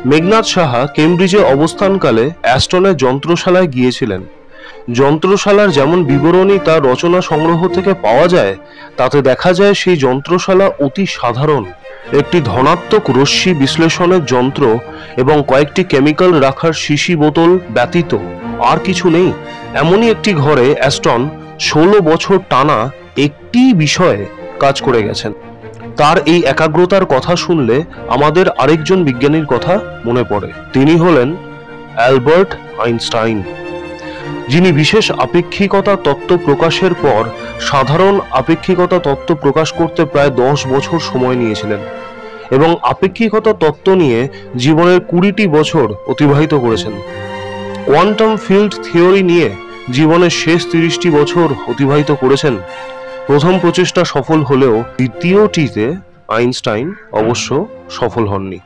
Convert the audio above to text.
মেঘনাদ সাহা কেমব্রিজে অবস্থানকালে অ্যাস্টনের যন্ত্রশালায় গিয়েছিলেন। যন্ত্রশালার যেমন বিবরণী তার রচনা সংগ্রহ থেকে পাওয়া যায়, তাতে দেখা যায় সেই যন্ত্রশালা অতি সাধারণ। একটি ধনাত্মক রশ্মি বিশ্লেষণের যন্ত্র এবং কয়েকটি কেমিক্যাল রাখার শিশি বোতল ব্যতীত আর কিছু নেই। এমনই একটি ঘরে অ্যাস্টন 16 বছর টানা একটি বিষয়ে কাজ করে গেছেন। তার এই একাগ্রতার কথা শুনলে আমাদের আরেকজন বিজ্ঞানীর কথা মনে পড়ে। তিনি হলেন অ্যালবার্ট আইনস্টাইন, যিনি বিশেষ আপেক্ষিকতা তত্ত্ব প্রকাশের পর সাধারণ আপেক্ষিকতা তত্ত্ব প্রকাশ করতে প্রায় 10 বছর সময় নিয়েছিলেন এবং আপেক্ষিকতা তত্ত্ব নিয়ে জীবনের 20টি বছর অতিবাহিত করেছেন। কোয়ান্টাম ফিল্ড থিওরি নিয়ে জীবনের শেষ 30টি বছর অতিবাহিত করেছেন। প্রথম প্রচেষ্টা সফল হলেও দ্বিতীয়টিতে আইনস্টাইন অবশ্য সফল হননি।